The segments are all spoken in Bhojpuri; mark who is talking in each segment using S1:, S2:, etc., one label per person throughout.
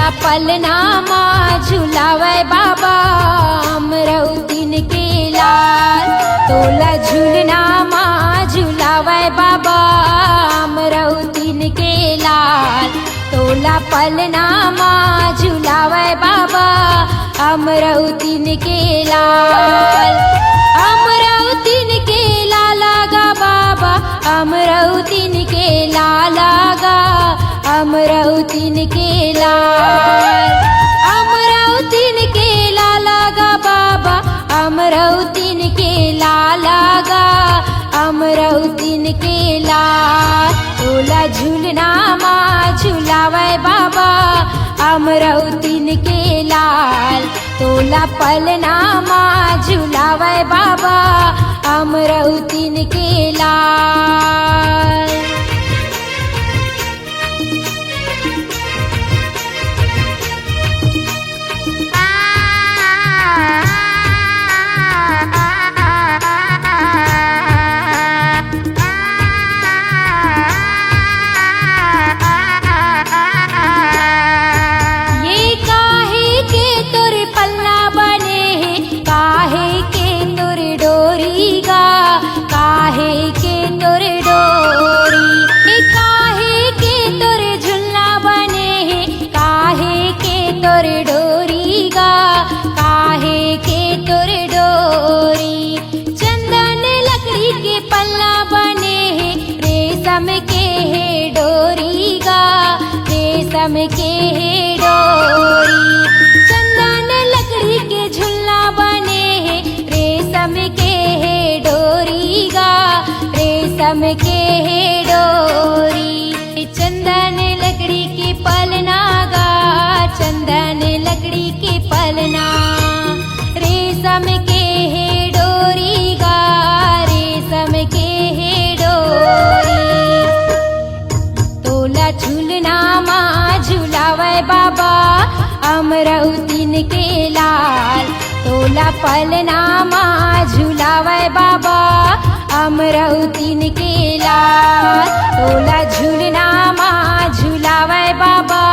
S1: तोला पलनामा झुलावे बाबा अमरौतीन के लाल। तोला झूलनामा झुलावे बाबा अमरौतीन के लाल। तोला पलनामा झुलावे बाबा अमरौतीन के लाल। अमरौतीन के लाला गा बाबा अमरौतीन के लाला गा अमरौतीन के लाल। अमरौतीन के लाला गा बाबा अमरौतीन के लाला गा अमरौतीन के लाल। तोला झूलनामा झुलावे बाबा अमरौतीन के लाल। तोला पलनामा झुलावे बाबा अमरौतीन के लाल। रेशम के है डोरी चंदन लकड़ी के झुलना बने हैं। रेशम के है डोरी गा रेशम के है डोरी। चंदन लकड़ी के पलना गा चंदन लकड़ी के पलना। रेशम के है डोरी गा रेशम के है डोरी। तोला झूलनामा झुलावे बाबा अमरौतीन के लाल। तोला पलनामा झुलावे बाबा अमरौतीन के लाल। तोला झूलनामा झुलावे बाबा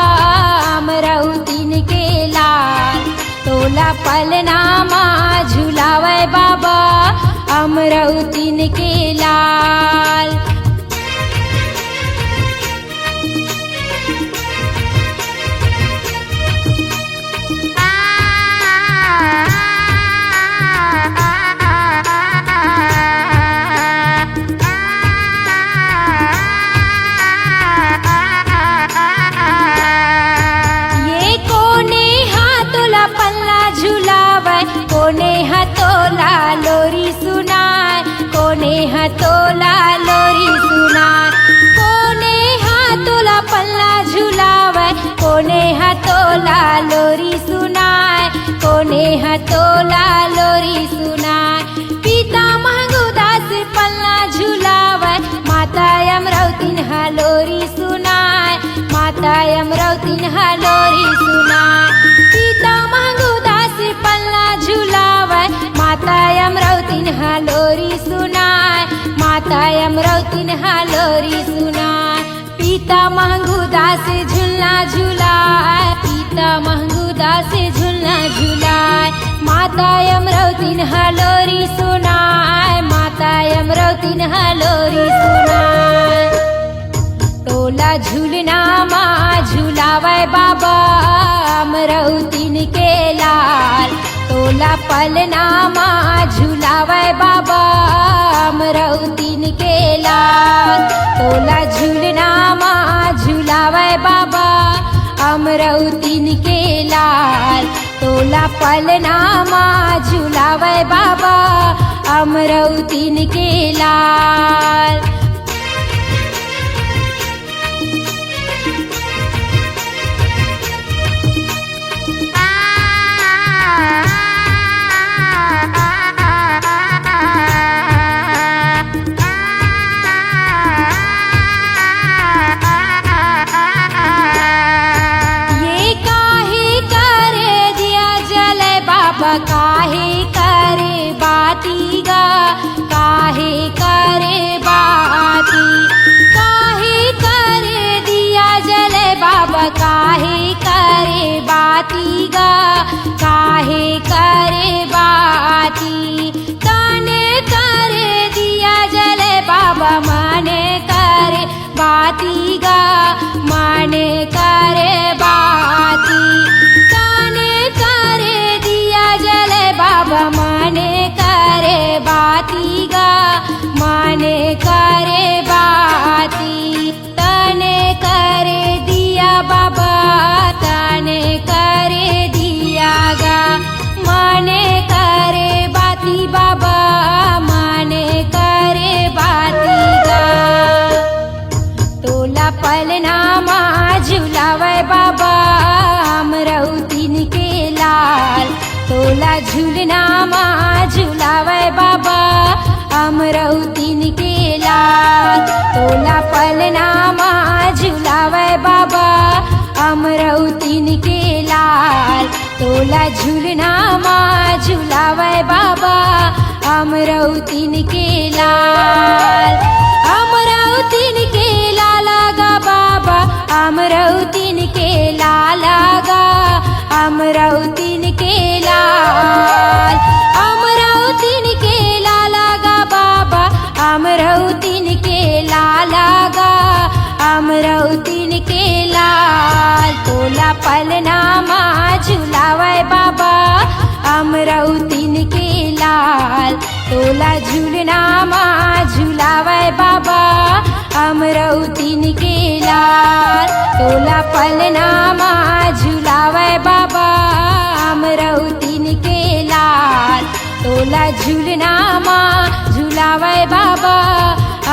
S1: अमरौतीन के लाल। तोला पलनामा झुलावे बाबा अमरौतीन के लाल। कोने हथोला लोरी सुनाए कोने हथोला लोरी सुनाए। कोने हाथोला पल्ला झुलावे कोने हथोला लोरी सुनाए कोने हथोला लोरी सुनाए। पिता महंगूदास पल्ला झुलावे माता अमरौतीन लोरी सुनाए माता अमरौतीन लोरी सुनाए। पिता महंगूदास पल्ला झुलावे माता अमरौतीन लोरी सुनाए माता अमरौतीन लोरी सुनाए। पिता महंगूदास झुलना झुलाए पिता महंगूदास झुलना झुलाए। माता अमरौतीन लोरी सुनाए माता अमरौतीन लोरी सुनाए। तोला झूलनामा झुलावे बाबा अमरौतीन के लाल। तोला पलनामा झुलावे बाबा अमरौतीन के लाल। तोला झूलनामा झुलावे बाबा अमरौतीन के लाल। तोला पलनामा झुलावे बाबा अमरौतीन के लाल। काहे करे बाती गा काहे करे बाती। काहे करे दिया जले बाबा काहे करे बाती गा काहे करे बाती तने करे दिया जले बाबा माने करे बाती गा माने करे बाती तने करे दिया जले बाबा माने करे बाती गा माने करे बाती तने करे दिया बाबा तने करे दिया गा माने करे बाती बाबा माने करे बाती गा तोला पलनामा झुलावे बाबा अमरौतीन के लाल तोला झूलनामा झुलावे बाबा अमरौतीन के लाल तोला पलनामा झुलावे बाबा अमरौतीन के लाल तोला झूलनामा झुलावे बाबा अमरौतीन के लाल अमरौतीन के लाला गा बाबा अमरौतीन के लाला गा अमरौतीन के लाल अमरौतीन के लाला गा बाबा अमरौतीन के लाला गा अमरौतीन के लाल तोला पलनामा झुलावे बाबा अमरौतीन के लाल तोला झूलनामा झुलावे बाबा अमरौतीन के लाल तोला पलनामा झुलावे बाबा अमरौतीन के लाल तोला झूलनामा झुलावे बाबा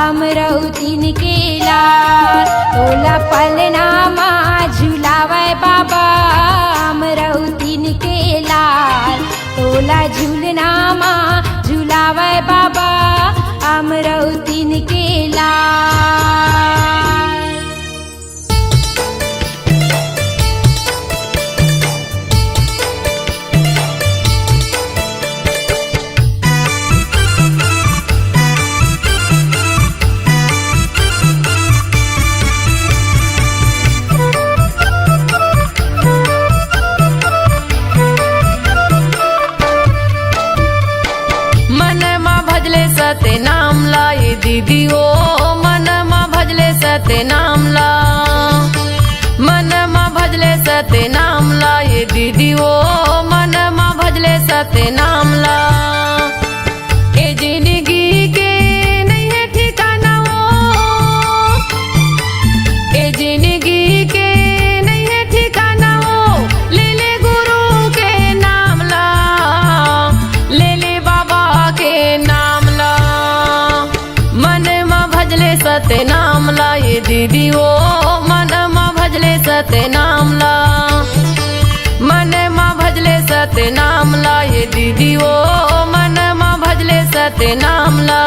S1: अमरौतीन के लाल तोला पलनामा झुलावे बाबा अमरौतीन के लाल तोला झूलनामा झुलावे बाबा अमरौतीन के लाल
S2: सते नाम ला ये दीदी ओ मन मा भजले सते नाम ला मन मा भजले सते नाम ला ये दीदी ओ मन मा भजले सते नाम ला ए जिंदगी के नहीं है ठिकाना ओ ए जिंदगी के नहीं है ठिकाना ओ ले ले गुरु के नाम ला ले ले बाबा के नाम सते नाम ला ये दीदी ओ मन मा भजले सते नाम ला मन मा भजले सते नाम ला ये दीदी ओ मन मा भजले सते नाम ला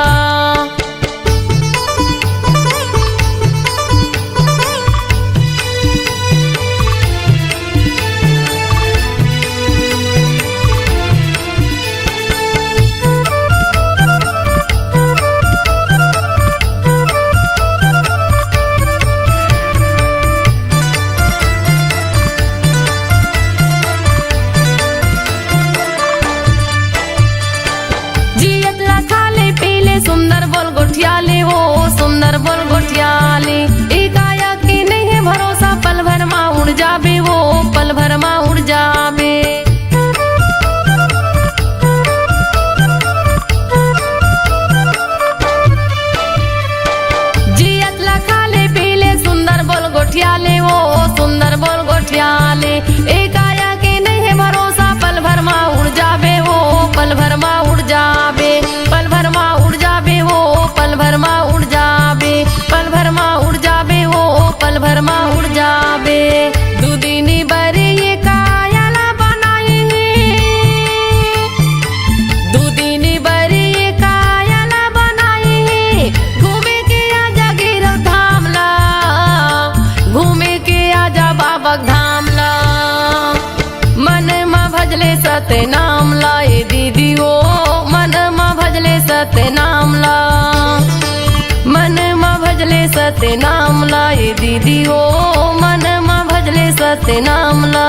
S2: सुंदर बोल गोठियाले हो सुंदर बोल गोठियाले एकाया की नहीं है भरोसा पल भर मा उड़ जाबे वो पल भर मा उड़ जाबे जियत लखाले पीले सुंदर बोल गोठियाले हो सुंदर बोल गोठियाले एकाया की नहीं है भरोसा पल भर मा उड़ जाबे वो पल भर मा उड़ जाबे पल भर मा उड़ जाबे हो पल भर मा उड़ जाबे पल भर मा उड़ जाबे हो पल भर मा उड़ जाबे दुदिनी बरे ये कायला बनाए दुदिनी बरे ये कायला बनाए घूमे के आजा गिरव धाम ला घूमे के आजा बाबा धाम ला मन मा भजले सते नाम ला ये दीदी ओ मन मा भजले सते नाम ला मन मा भजले सते नाम ला ये दीदी ओ मन मा भजले सते नाम ला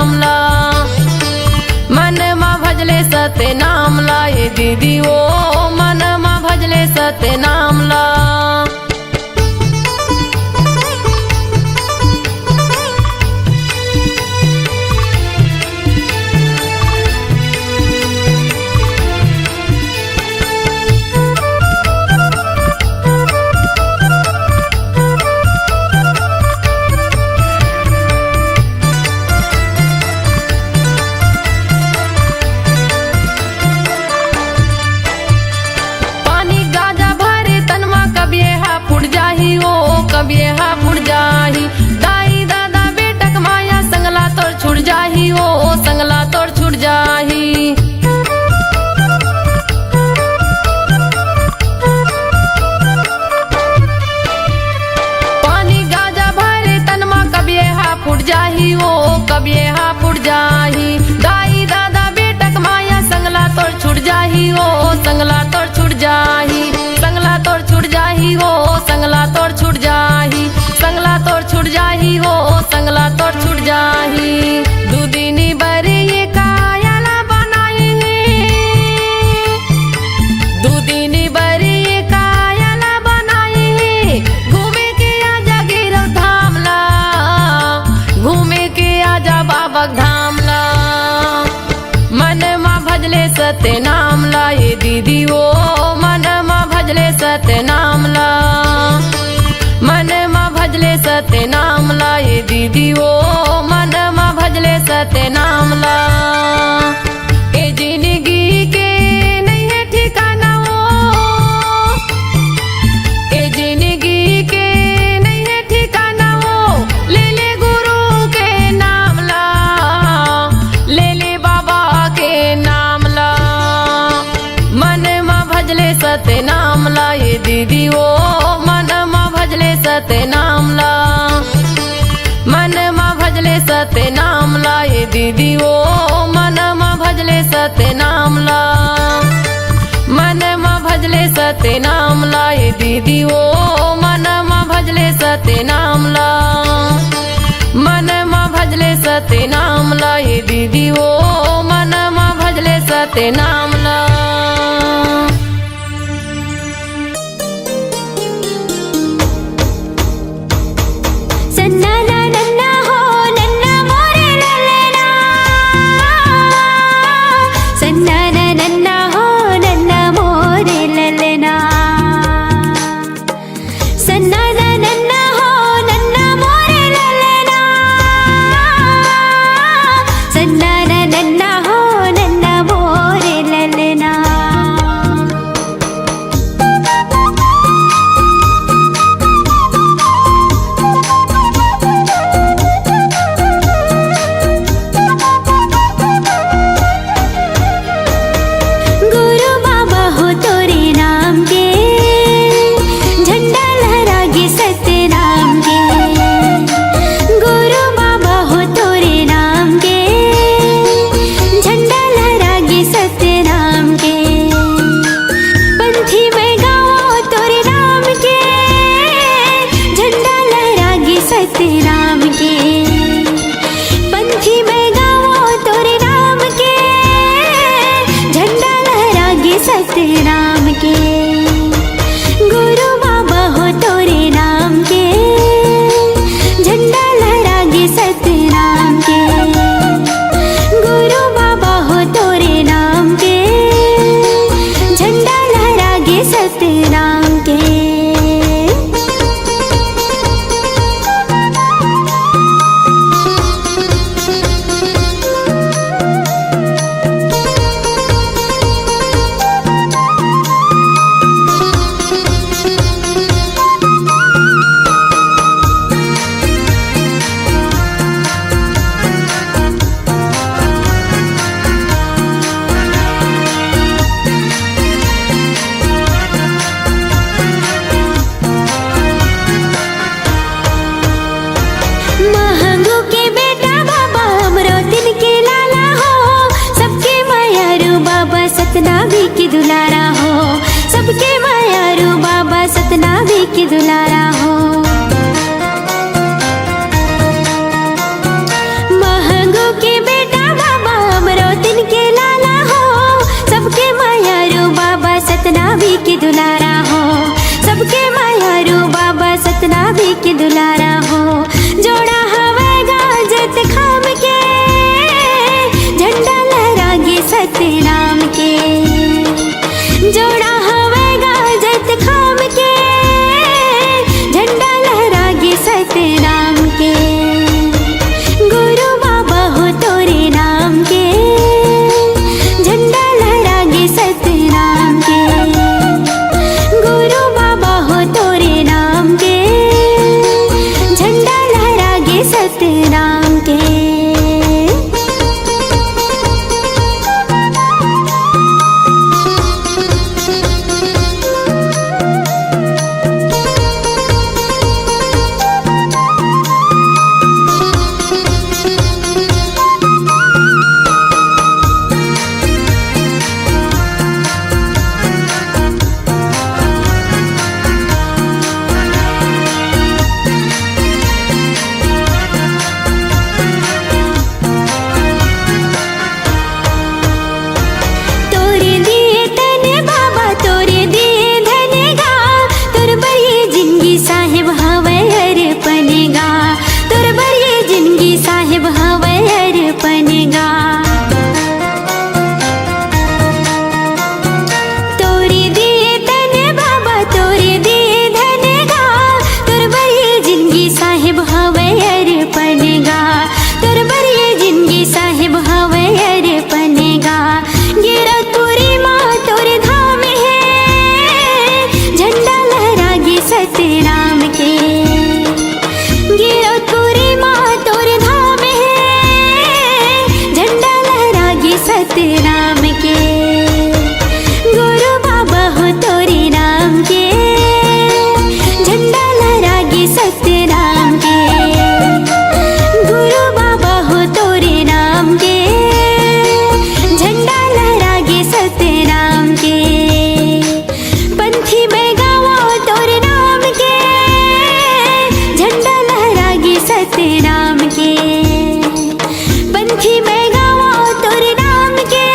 S2: नाम ला मन मा भजले सत्य नाम ला ये दीदी ओ मन मा भजले सत्य नाम ला कब हा फुट जाही दाई दादा बेटक माया संगला तोड़ छुट जाही ओ संगला तोड़ छुट जाही पानी गाजा भरे तनमा कब हा फुट जाही ओ कब हा फुट जाही दाई दादा बेटक माया संगला तोड़ छुट जाही ओ संगला तोड़ छुट जाही संगला तोड़ छुट जाही ओ संगला तोड़ छुट जाही संगला तोड़ छुट जाही हो संगला तोड़ छुट जाही दूदिनी बरी ये कायला बनाई दूदिनी बरी ये कायला बनाई घूमे के आजा गिरव धाम ला घूमे के आजा बाबक धाम ला मन मा भजले सत्य नाम ला ये दीदी ओ मन मा भजले सत्य नाम ला मन मा भजले सत्य नाम ला ये दीदी ओ मन मा भजले सत्य नाम ला ए जिंदगी के नहीं है ठिकाना ओ ए जिंदगी के नहीं है ठिकाना ओ ले ले गुरु के नाम ला ले ले बाबा के नाम ला मन मा भजले सत्य नाम ला ये दीदी ओ मन मा भजले सत्य नाम ला मन मा भजले सत्य नाम ला ये दीदी ओ मन मा भजले सत्य नाम ला मन मा भजले सत्य नाम ला ये दीदी ओ मन मा भजले सत्य नाम ला मन मा भजले सत्य नाम ला ये दीदी ओ मन मा भजले सत्य नाम ला
S1: सन्ना
S3: सतनाम के। गुरु बाबा हो तोरे नाम के, झंडा लहरागे सतनाम के। गुरु बाबा हो तोरे नाम के, झंडा लहरागे सतनाम के। पंथी में गावा तोरे नाम के, झंडा लहरागे सतनाम के। पंथी में गावा तोरे नाम के,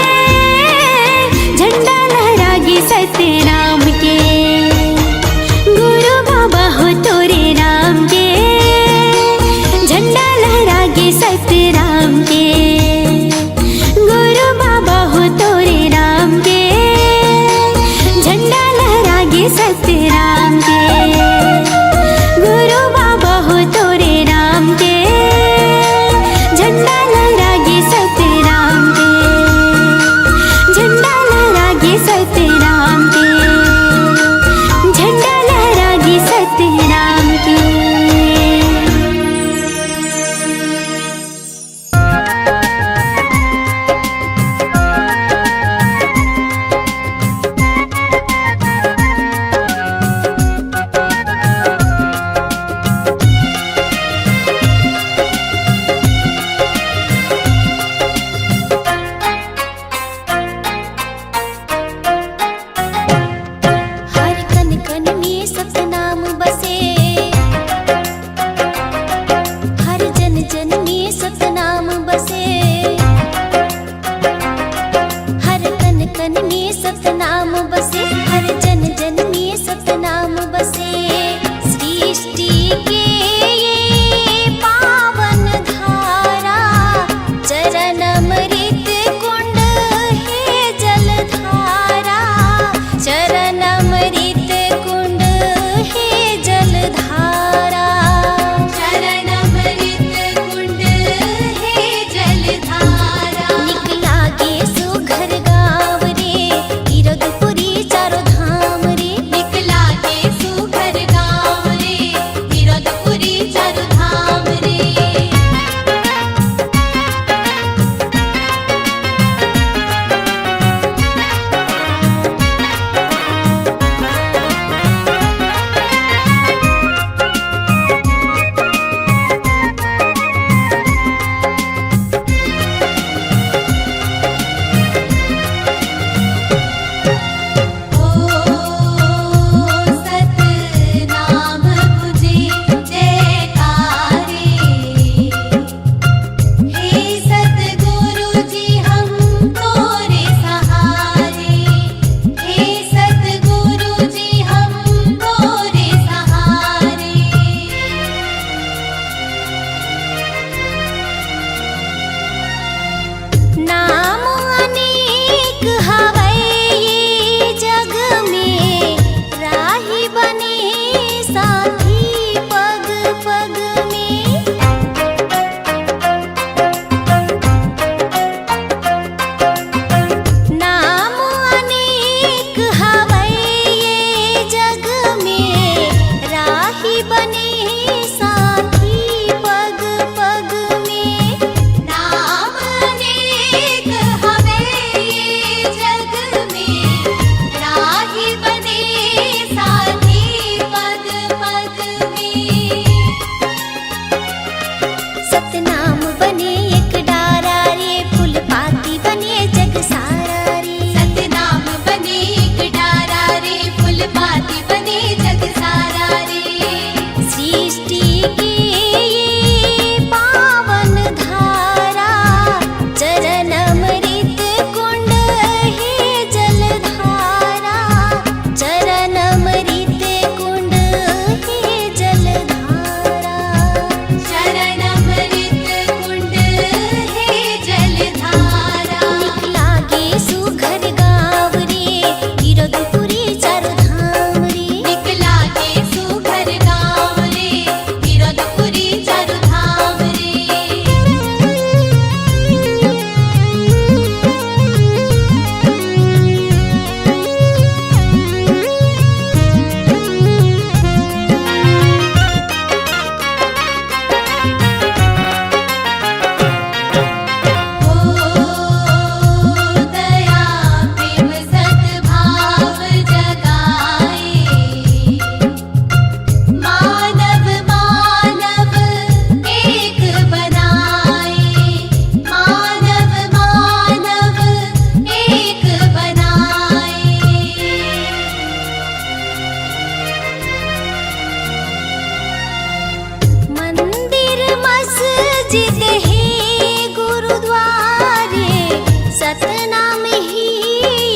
S3: सतनाम ही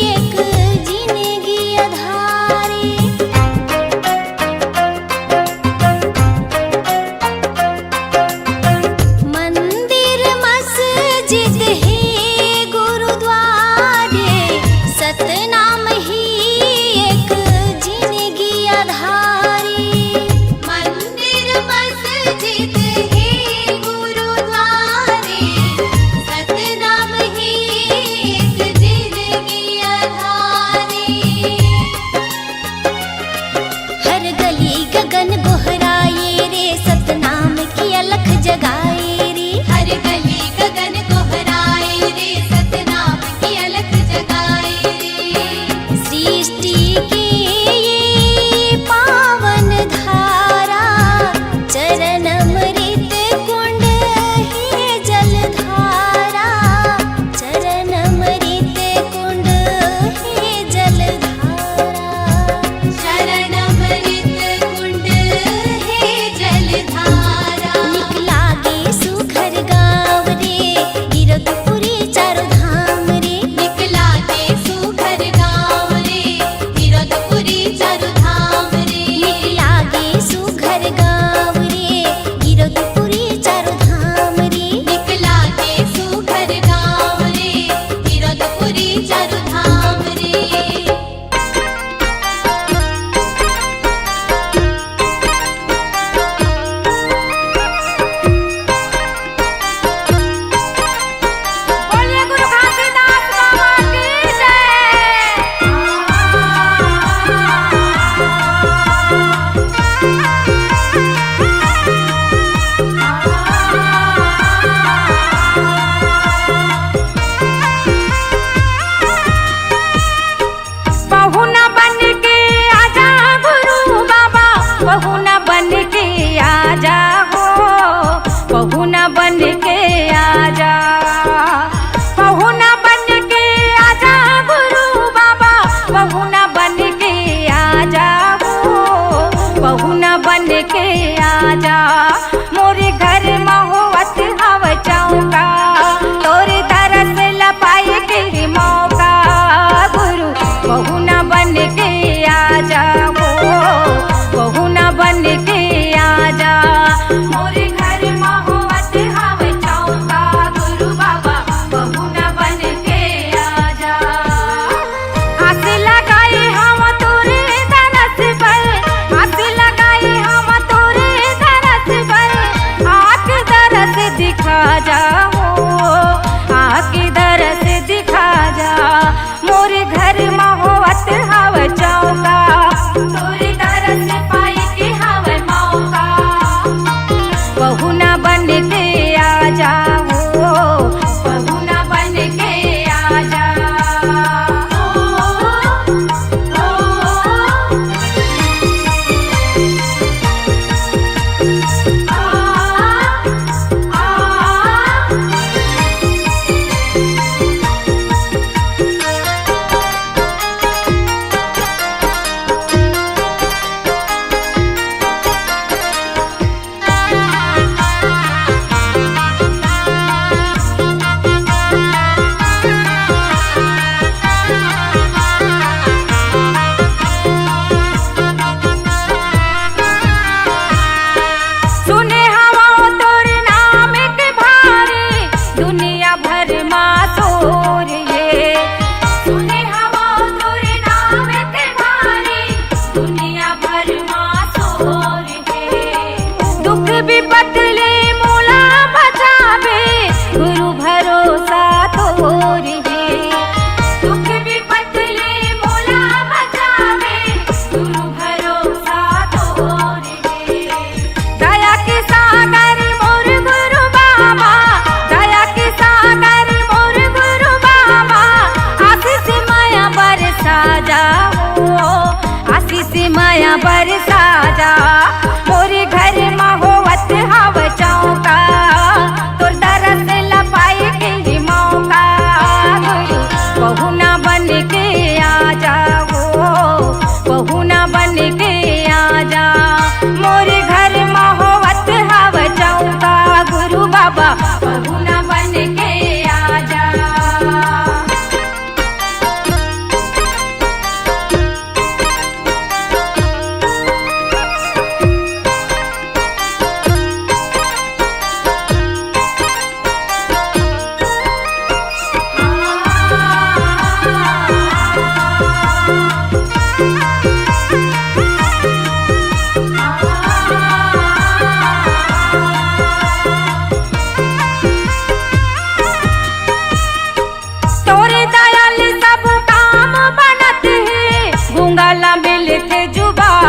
S3: एक जिंदगी आधारी। मंदिर मस्जिद है गुरुद्वारे, सतनाम ही एक जिंदगी आधारी। मंदिर मस्जिद है गुरुद्वारे, सतनाम ही एक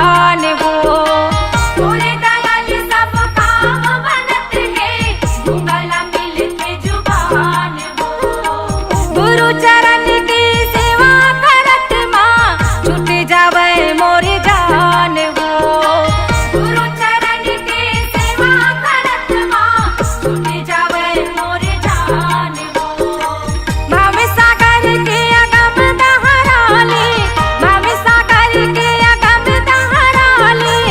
S1: जुबान वो पूरे दयाल सब काम बनत है गला मिलके जुबान वो गुरु चरण की सेवा करत माँ छूट जावे मोर जान वो गुरु चरण की सेवा करत माँ छूट जावे मोर जान वो भाव सागर के अगम दहराले भाव सागर के अगम दहराले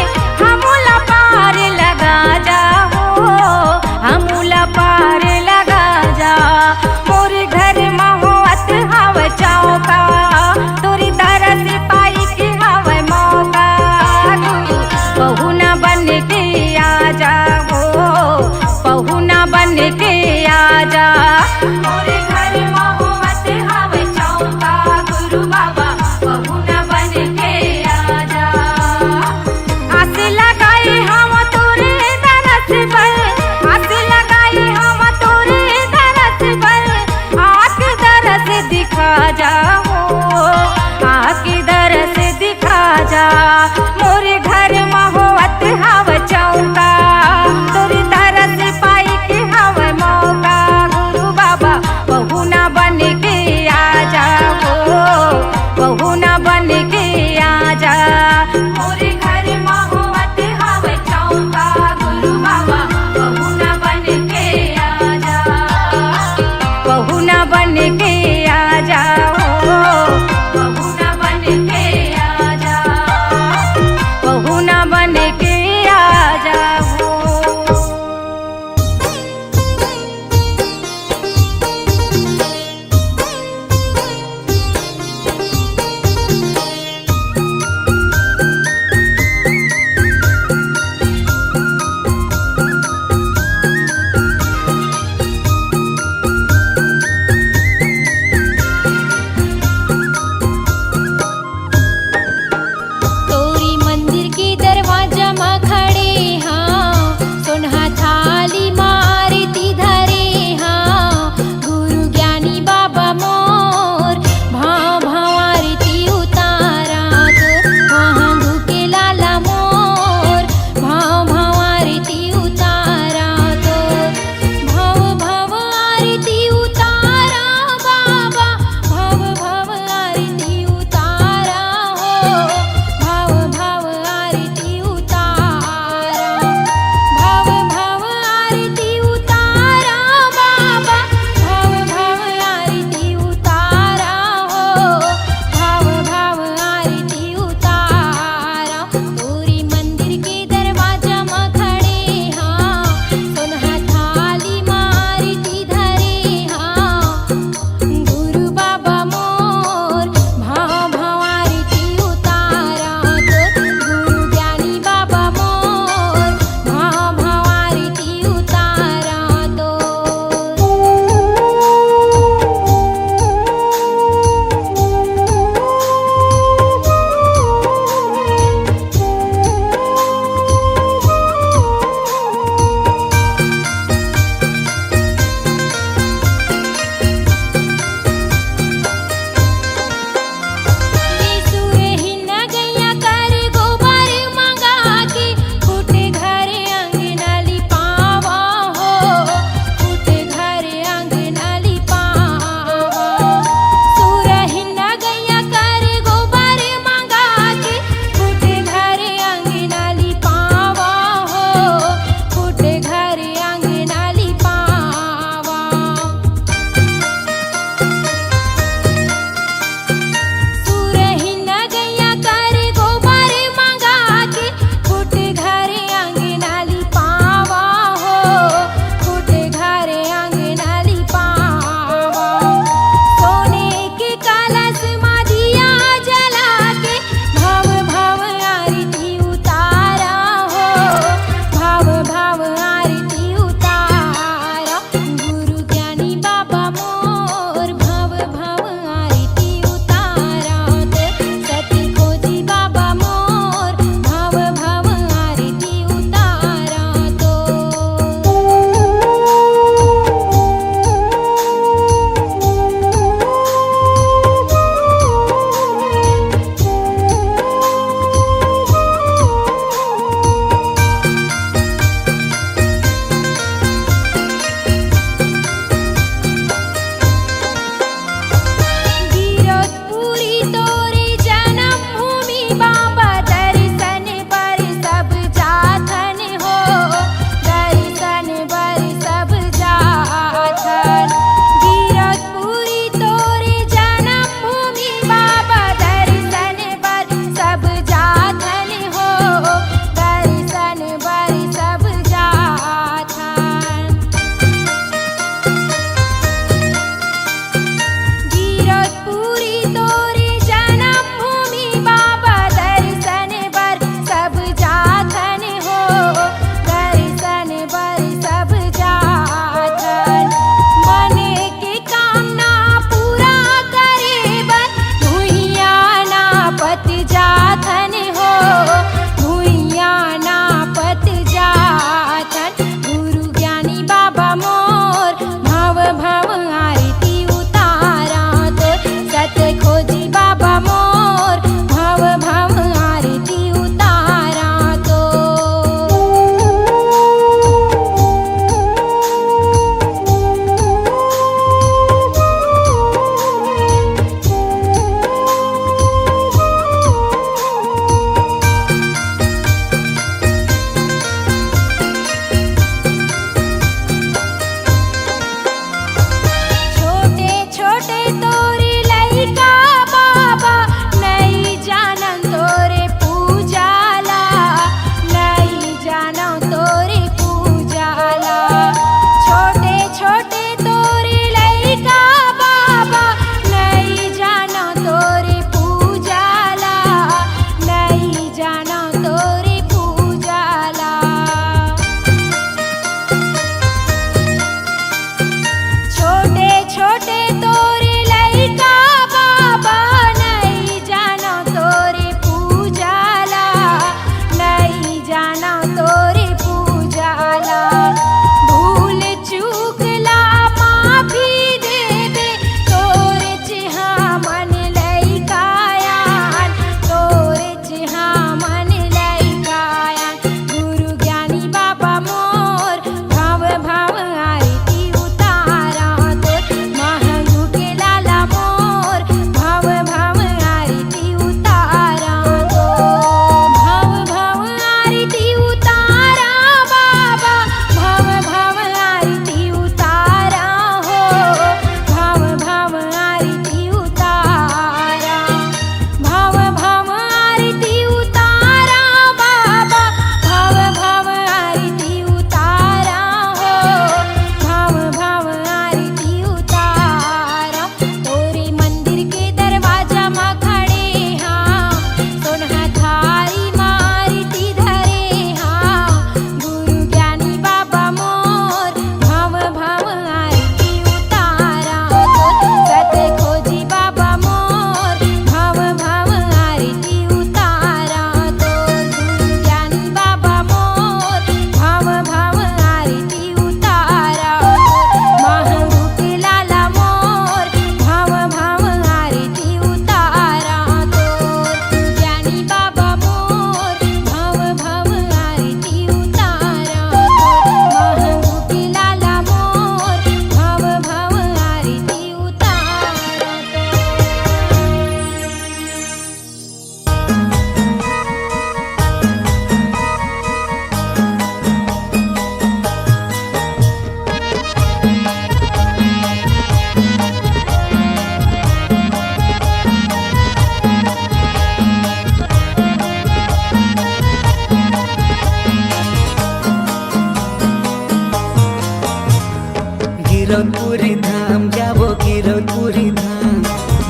S4: तुरी धाम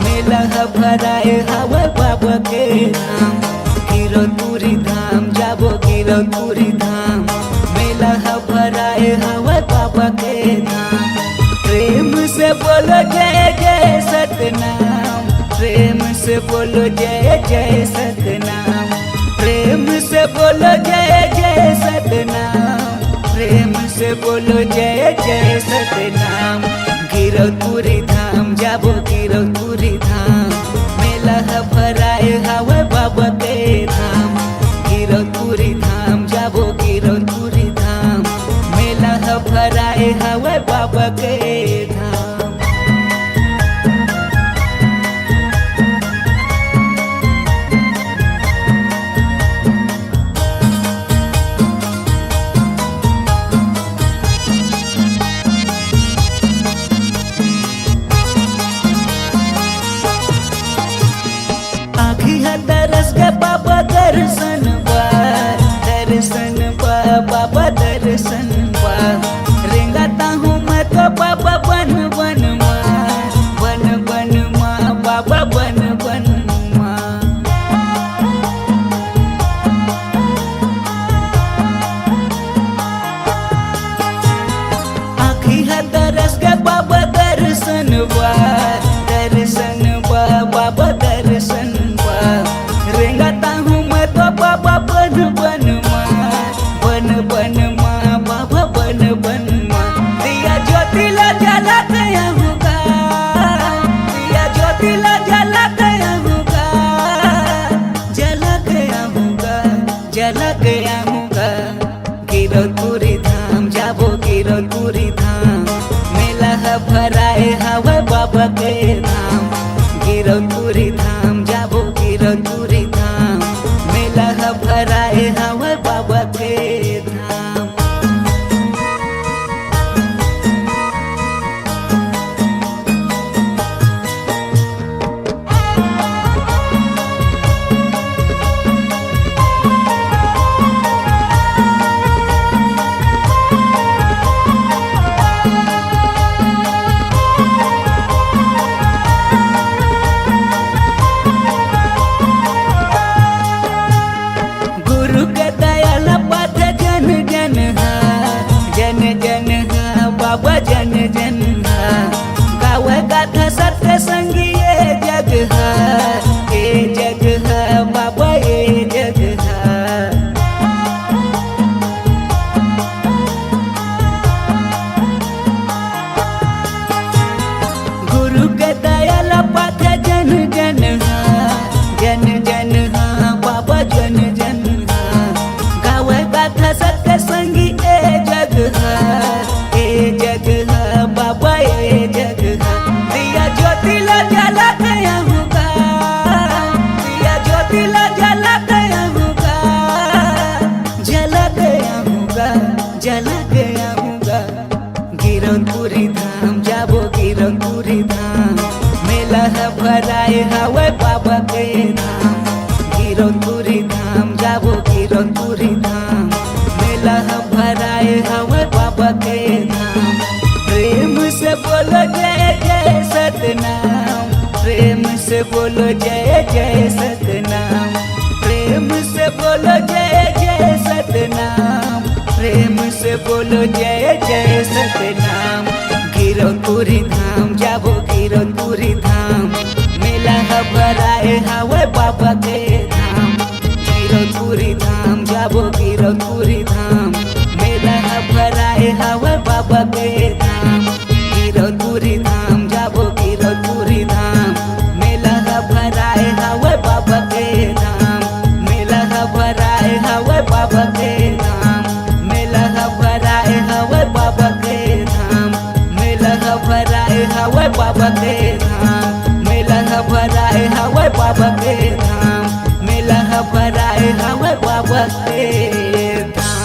S4: मेला भराए हवा बाबा के धाम गिरो तुरी धाम जाबो गिरो तुरी धाम मेला भराए हवा बाबा के धाम प्रेम से बोलो जय जय सतनाम प्रेम से बोलो जय जय सतनाम प्रेम से बोलो जय जय सतनाम प्रेम से बोलो जय जय सतनाम गिरो तुरी धाम जाबो गिरो तुरी धाम मेला भराए हवा बाबा के धाम गिरो तुरी धाम जाबो गिरो तुरी धाम मेला भराए हवा बाबा के धाम दरस के बाबा दर्शन बाबा दर्शन रेंगाता हूँ मैं तो बाबा बन बन माँ बाबा बन बन माँ आखी है दरस के बाबा दर्शन बाबा दर्शन रेंगाता हूँ मैं तो बाबा बन बन माँ बाबा बन माँ दिया ज्योतिला जला गया होगा दिया ज्योतिला जला गया होगा जला गया होगा जला गया होगा गिरो तुरी धाम जाबो गिरो तुरी धाम मेला भराए हवा बाबा के धाम गिरो तुरी धाम जाबो गिरो तुरी धाम मेला भराए हवा बाबा के धाम बाबा जन जन गाव गाथा सत्य संगी ये जग है बाबा ये जग है गुरु के दयाल पाथ जन जन बाबा जन जन गाव गाथा सत्य संगी ये जग है बाबा ये जग है दिया ज्योतिला जला गया होगा दिया ज्योतिला जला गया होगा जला गया होगा जला गया होगा गिरो तुरी धाम जाबो गिरो तुरी धाम मेला भराए हवा बाबा के धाम गिरो तुरी धाम जाबो गिरो तुरी धाम मेला भराए हवा बाबा के धाम प्रेम से बोलो जय जय सतनाम प्रेम से बोलो जय जय सतनाम प्रेम से बोलो जय जय सतनाम प्रेम से बोलो जय जय सतनाम गिरो तुरी धाम जाबो गिरो तुरी धाम मेला भराए हवा बाबा के धाम गिरो तुरी धाम जाबो गिरो तुरी धाम मेला भराए हवा बाबा के धाम गिरो तुरी धाम जाबो गिरो तुरी धाम मेला भराए हवा बाबा के धाम मेला भराए हवा बाबा के धाम मेला भराए हवा बाबा के धाम मेला भराए हवा बाबा के धाम मेला भराए हवा बाबा के धाम मेला भराए हवा बाबा के धाम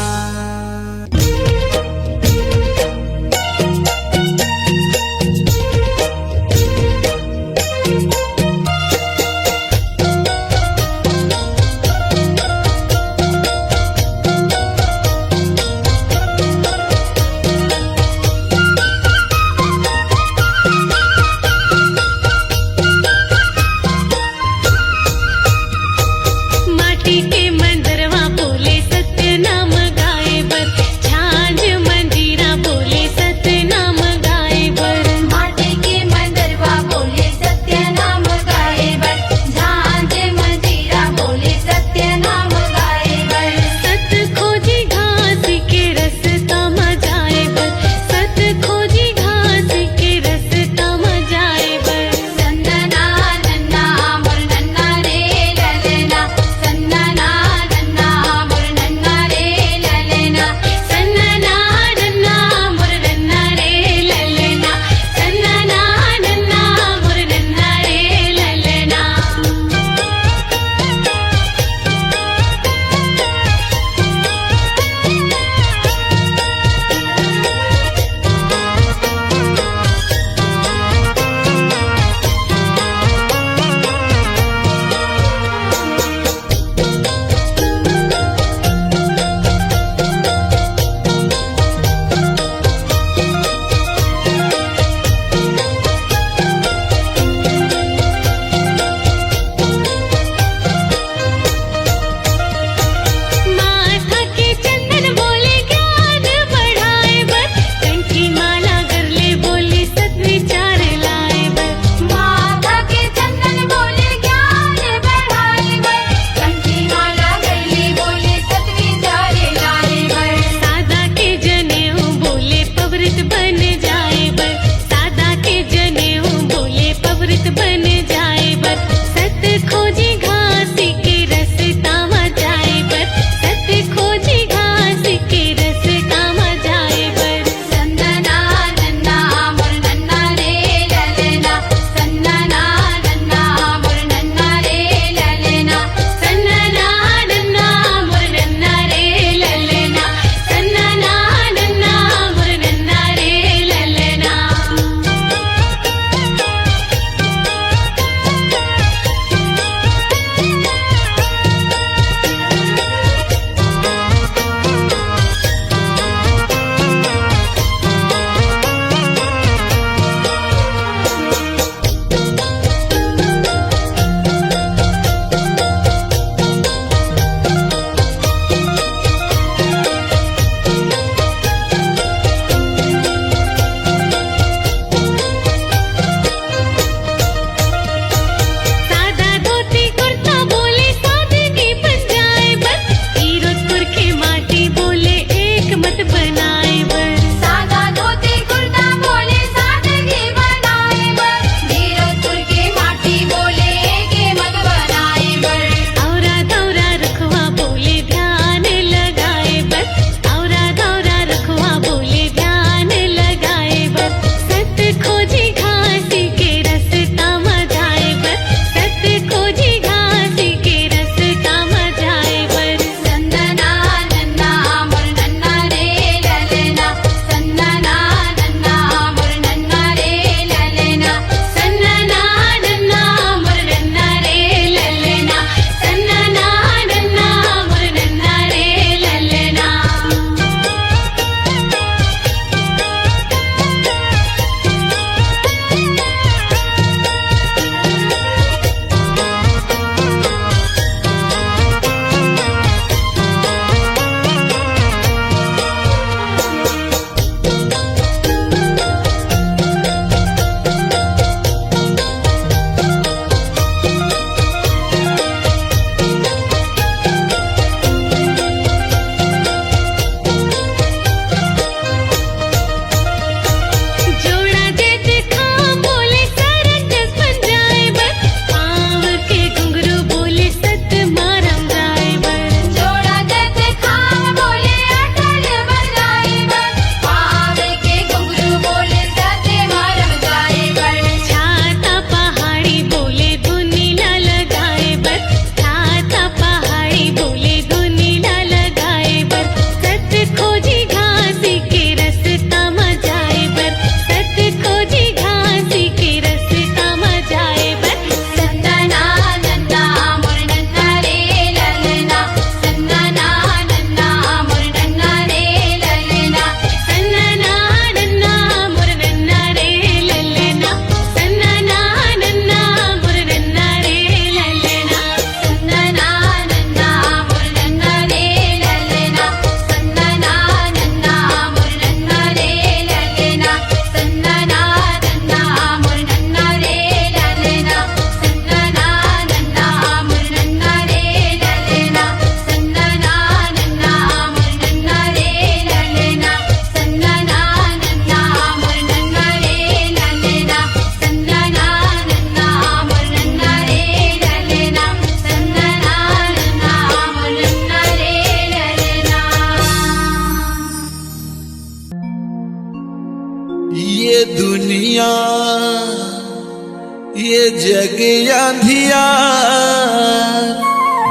S5: ये जग अंधियार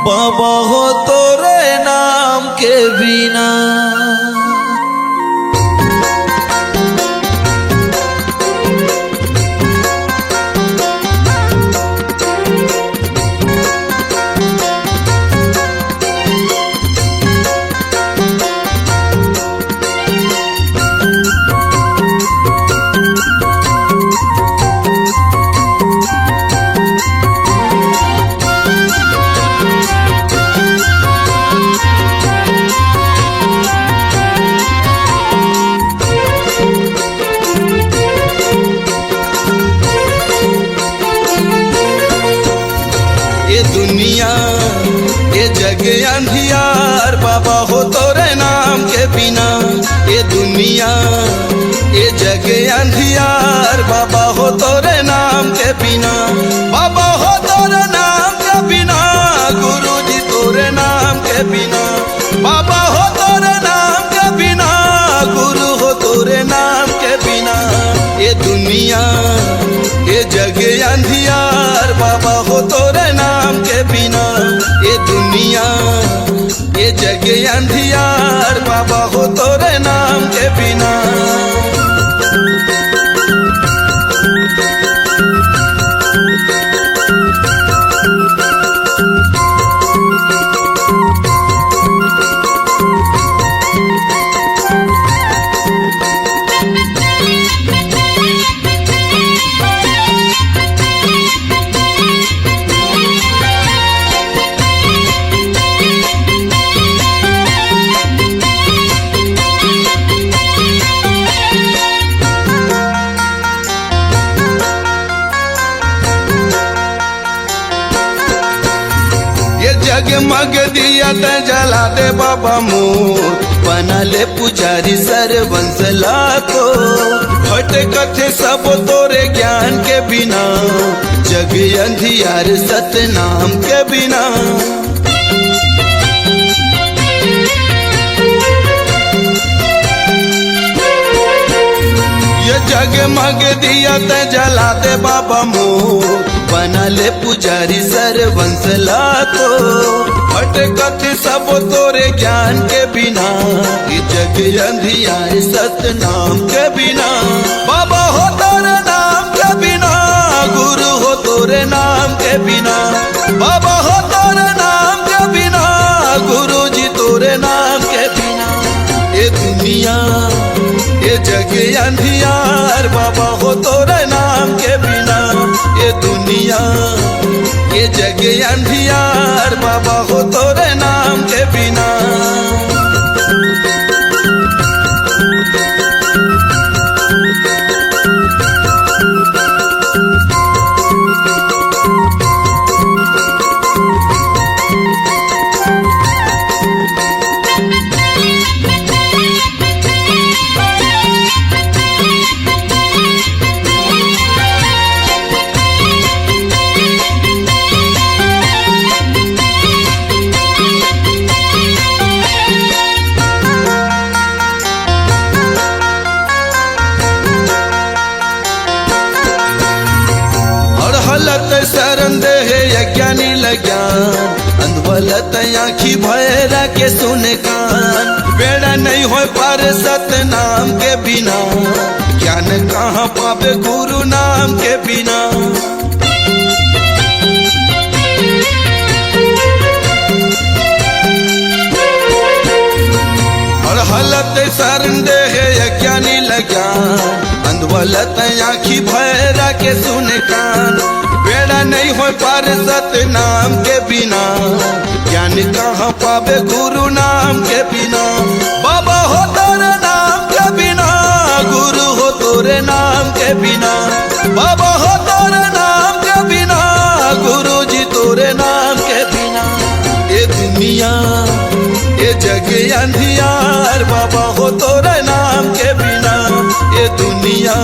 S5: बाबा हो तोरे नाम के बिना। ये दुनिया ये जग अंधियार बाबा हो तोरे नाम के बिना। ये दुनिया ये जग अंधियार बाबा हो तोरे नाम के बिना। बाबा हो तोरे नाम के बिना गुरु जी तोरे नाम के बिना। बाबा हो तोरे नाम के बिना गुरु हो तोरे नाम के बिना। ये दुनिया ये जग अंधियार बाबा हो तोरे नाम के बिना। ये दुनिया ये जग अंधियार बाबा हो तोरे नाम के बिना। जगमग दिया त जला दे बाबा मोर बना ले पुजारी सरवंश लाखो। हट कथे सब तोरे ज्ञान के बिना जग अंधियार सतनाम के बिना। ये जगमग दिया त जला दे बाबा मोर बना ले पुजारी सरवंश लाखो। हट कथे सब तोरे ज्ञान के बिना ये जग अंधियार सतनाम के बिना। बाबा हो तोरे नाम के बिना गुरु हो तोरे नाम के बिना। बाबा हो तोरे नाम के बिना गुरु जी तोरे नाम के बिना। ये दुनिया ये जग अंधियार बाबा हो तोरे नाम के बिना। ये दुनिया ये जग अंधियार बाबा हो तोरे नाम के बिना। शरण दे यज्ञानी लज्ञान अंधवलत आँखी भैरा के सुने कान। बेड़ा नहीं हो पार सतनाम के बिना ज्ञान कहाँ पावे गुरु नाम के बिना। हलत शरण दे यज्ञानी लज्ञान अंधवलत आँखी भैरा के सुने कान। बेड़ा नहीं हो पार सतनाम के बिना ज्ञान कहाँ पावे गुरु नाम के बिना। बाबा हो तोरे नाम के बिना गुरु हो तोरे नाम के बिना। बाबा हो तोरे नाम के बिना गुरु जी तोरे नाम के बिना। ये दुनिया ये जग अंधियार बाबा हो तोरे नाम के बिना। ये दुनिया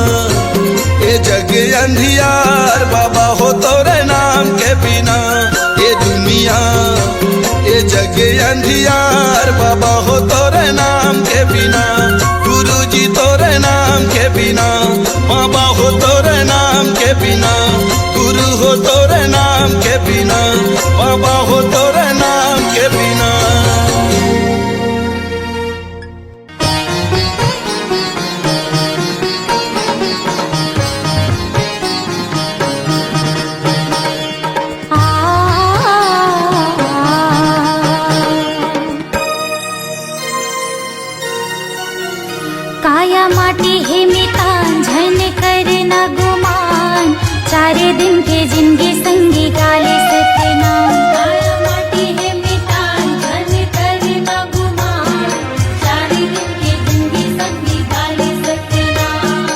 S5: ये जग अंधियार बाबा हो तोरे नाम के बिना। ये दुनिया ये जग अंधियार बाबा हो तोरे नाम के बिना। गुरु जी तोरे नाम के बिना बाबा हो तोरे नाम के बिना। गुरु बाबा हो तोरे नाम के बिना।
S3: काया माटी हे मितान झन करना गुमान, चारे दिन के जिंदगी संगी गाले सतनाम। काया माटी हे मितान झन करना गुमान, चारे दिन के जिंदगी संगी गाले सतनाम।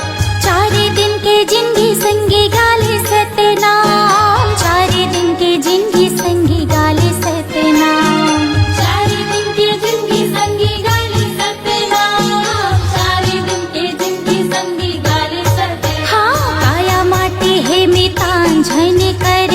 S3: चारे दिन के जिंदगी संगी गाले सतनाम, चारे दिन के जिंदगी संगी गाले सतनाम। चारे दिन के जिंदगी संगी गाले सतनाम, चारे दिन के जिंदगी संगी गाले सतनाम। हाँ काया माटी हे मितान झन कर